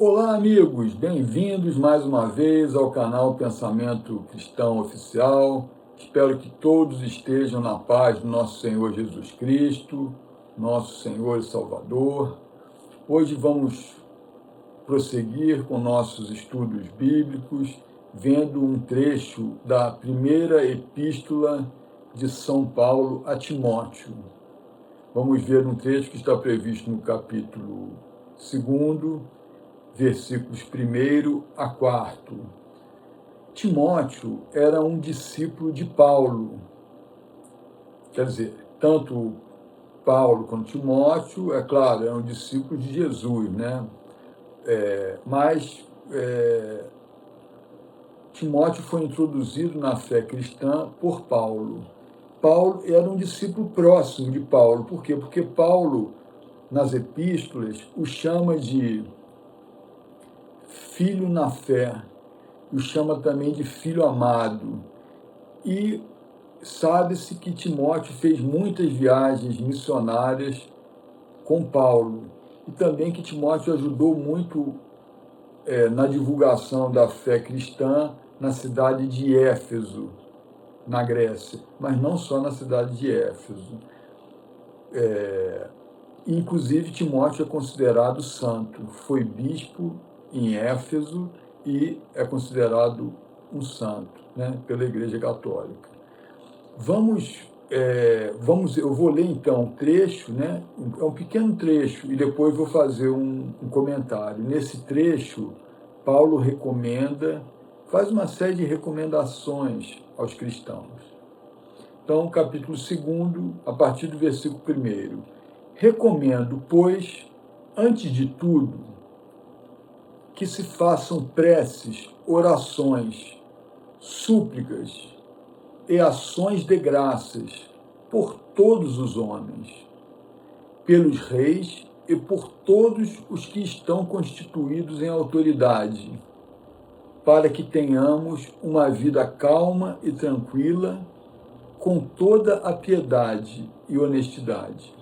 Olá, amigos! Bem-vindos mais uma vez ao canal Pensamento Cristão Oficial. Espero que todos estejam na paz do nosso Senhor Jesus Cristo, nosso Senhor e Salvador. Hoje vamos prosseguir com nossos estudos bíblicos, vendo um trecho da primeira epístola de São Paulo a Timóteo. Vamos ver um trecho que está previsto no capítulo 2, versículos 1 a 4. Timóteo era um discípulo de Paulo. Quer dizer, tanto Paulo quanto Timóteo, é claro, eram discípulos de Jesus, né? Mas Timóteo foi introduzido na fé cristã por Paulo. Paulo era um discípulo próximo de Paulo. Por quê? Porque Paulo, nas epístolas, o chama de filho na fé, o chama também de filho amado. E sabe-se que Timóteo fez muitas viagens missionárias com Paulo, e também que Timóteo ajudou muito na divulgação da fé cristã na cidade de Éfeso, na Grécia, mas não só na cidade de Éfeso. Inclusive, Timóteo é considerado santo, foi bispo em Éfeso e é considerado um santo, né, pela Igreja Católica. Eu vou ler então um trecho, né, é um pequeno trecho, e depois vou fazer um comentário. Nesse trecho, Paulo faz uma série de recomendações aos cristãos. Então, capítulo 2, a partir do versículo 1. Recomendo, pois, antes de tudo, que se façam preces, orações, súplicas e ações de graças por todos os homens, pelos reis e por todos os que estão constituídos em autoridade, para que tenhamos uma vida calma e tranquila, com toda a piedade e honestidade.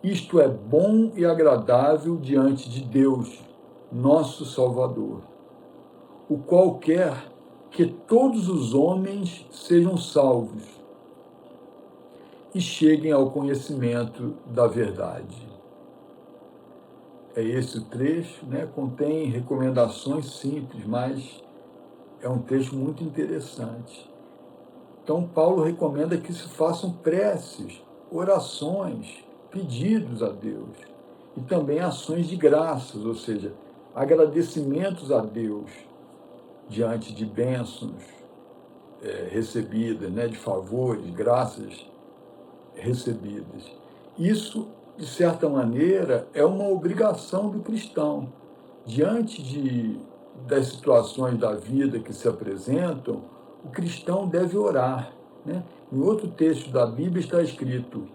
Isto é bom e agradável diante de Deus, nosso Salvador, o qual quer que todos os homens sejam salvos e cheguem ao conhecimento da verdade. É esse o trecho, né? Contém recomendações simples, mas é um trecho muito interessante. Então, Paulo recomenda que se façam preces, orações, pedidos a Deus, e também ações de graças, ou seja, agradecimentos a Deus diante de bênçãos recebidas, né, de favores, graças recebidas. Isso, de certa maneira, é uma obrigação do cristão. Diante das situações da vida que se apresentam, o cristão deve orar, né? Em outro texto da Bíblia está escrito: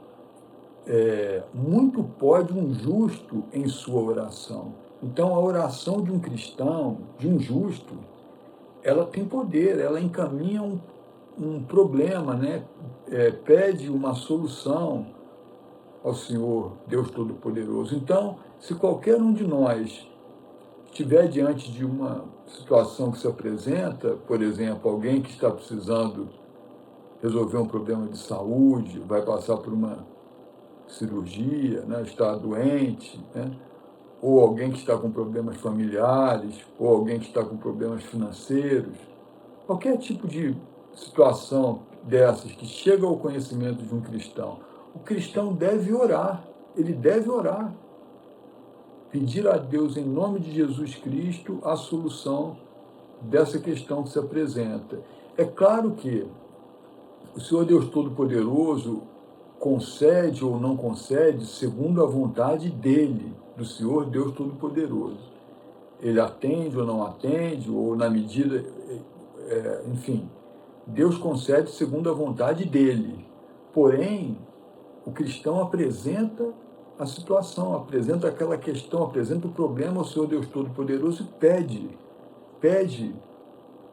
muito pode um justo em sua oração. Então, a oração de um cristão, de um justo, ela tem poder, ela encaminha um problema, né? Pede uma solução ao Senhor, Deus Todo-Poderoso. Então, se qualquer um de nós estiver diante de uma situação que se apresenta, por exemplo, alguém que está precisando resolver um problema de saúde, vai passar por uma cirurgia, né, está doente, né, ou alguém que está com problemas familiares, ou alguém que está com problemas financeiros, qualquer tipo de situação dessas que chega ao conhecimento de um cristão, o cristão deve orar, ele deve orar, pedir a Deus, em nome de Jesus Cristo, a solução dessa questão que se apresenta. É claro que o Senhor Deus Todo-Poderoso concede ou não concede segundo a vontade dele, do Senhor Deus Todo-Poderoso. Ele atende ou não atende, ou na medida, enfim, Deus concede segundo a vontade dele. Porém, o cristão apresenta a situação, apresenta aquela questão, apresenta o problema ao Senhor Deus Todo-Poderoso e pede,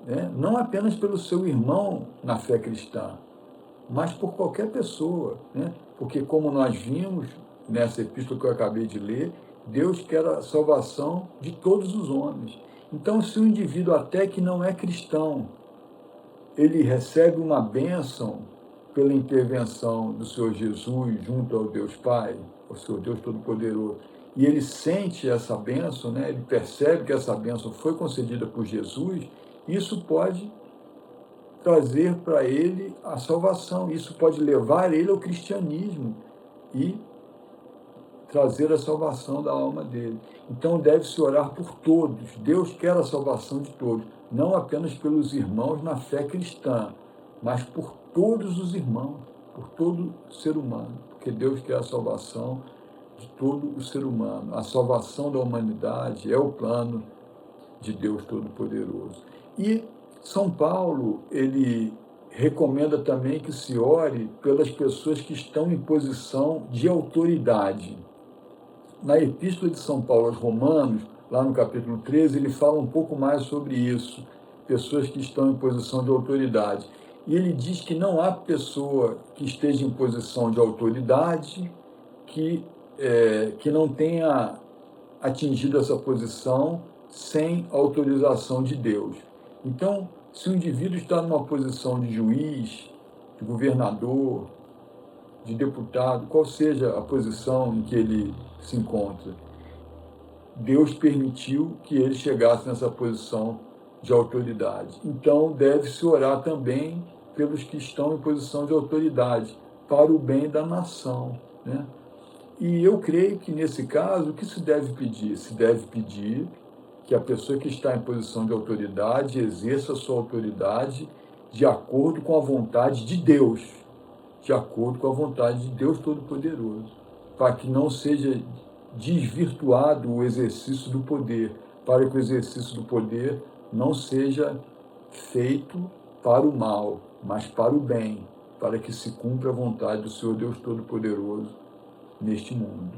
né? Não apenas pelo seu irmão na fé cristã, mas por qualquer pessoa, né? Porque, como nós vimos nessa epístola que eu acabei de ler, Deus quer a salvação de todos os homens. Então, se o indivíduo até que não é cristão, ele recebe uma bênção pela intervenção do Senhor Jesus junto ao Deus Pai, ao Senhor Deus Todo-Poderoso, e ele sente essa bênção, né? Ele percebe que essa bênção foi concedida por Jesus, isso pode trazer para ele a salvação, isso pode levar ele ao cristianismo e trazer a salvação da alma dele. Então deve-se orar por todos. Deus quer a salvação de todos, não apenas pelos irmãos na fé cristã, mas por todos os irmãos, por todo ser humano, porque Deus quer a salvação de todo o ser humano. A salvação da humanidade é o plano de Deus Todo-Poderoso. E São Paulo, ele recomenda também que se ore pelas pessoas que estão em posição de autoridade. Na Epístola de São Paulo aos Romanos, lá no capítulo 13, ele fala um pouco mais sobre isso, pessoas que estão em posição de autoridade. E ele diz que não há pessoa que esteja em posição de autoridade que não tenha atingido essa posição sem autorização de Deus. Então, se o indivíduo está numa posição de juiz, de governador, de deputado, qual seja a posição em que ele se encontra, Deus permitiu que ele chegasse nessa posição de autoridade. Então, deve-se orar também pelos que estão em posição de autoridade, para o bem da nação, né? E eu creio que, nesse caso, o que se deve pedir? Se deve pedir que a pessoa que está em posição de autoridade exerça a sua autoridade de acordo com a vontade de Deus, de acordo com a vontade de Deus Todo-Poderoso, para que não seja desvirtuado o exercício do poder, para que o exercício do poder não seja feito para o mal, mas para o bem, para que se cumpra a vontade do Senhor Deus Todo-Poderoso neste mundo.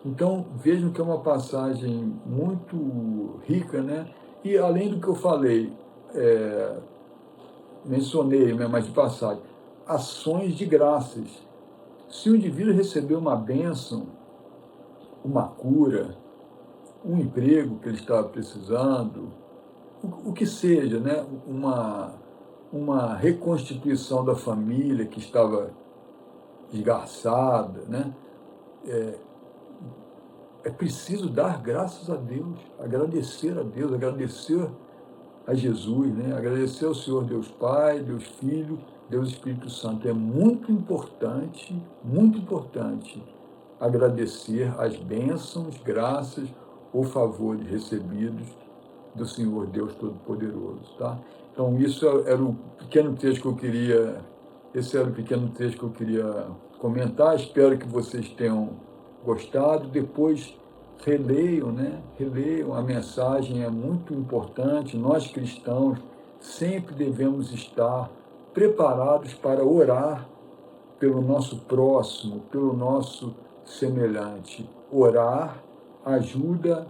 Então, vejam que é uma passagem muito rica, né? E além do que eu falei, mencionei, mas de passagem, ações de graças. Se o indivíduo receber uma bênção, uma cura, um emprego que ele estava precisando, o que seja, né? Uma reconstituição da família que estava esgarçada, né? É preciso dar graças a Deus, agradecer a Jesus, né? Agradecer ao Senhor Deus Pai, Deus Filho, Deus Espírito Santo. É muito importante agradecer as bênçãos, graças ou favores recebidos do Senhor Deus Todo-Poderoso, tá? Então, isso era o pequeno texto que eu queria, esse era o pequeno texto que eu queria comentar. Espero que vocês tenham gostado. Depois releiam, né? Releiam, a mensagem é muito importante. Nós cristãos sempre devemos estar preparados para orar pelo nosso próximo, pelo nosso semelhante. Orar ajuda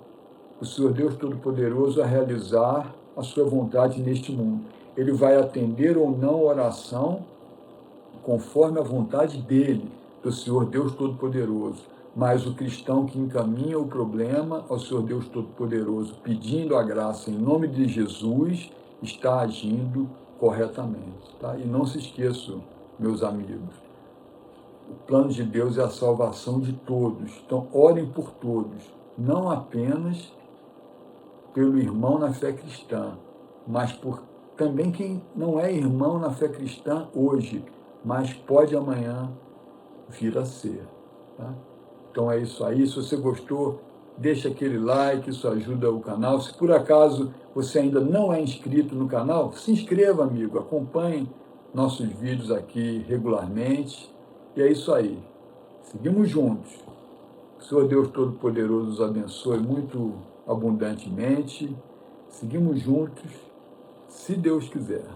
o Senhor Deus Todo-Poderoso a realizar a sua vontade neste mundo. Ele vai atender ou não a oração conforme a vontade dele, do Senhor Deus Todo-Poderoso. Mas o cristão que encaminha o problema ao Senhor Deus Todo-Poderoso, pedindo a graça em nome de Jesus, está agindo corretamente, tá? E não se esqueçam, meus amigos, o plano de Deus é a salvação de todos. Então, orem por todos, não apenas pelo irmão na fé cristã, mas por também quem não é irmão na fé cristã hoje, mas pode amanhã vir a ser, tá? Então é isso aí. Se você gostou, deixa aquele like, isso ajuda o canal. Se por acaso você ainda não é inscrito no canal, se inscreva, amigo, acompanhe nossos vídeos aqui regularmente. E é isso aí. Seguimos juntos. O Senhor Deus Todo-Poderoso os abençoe muito abundantemente. Seguimos juntos, se Deus quiser.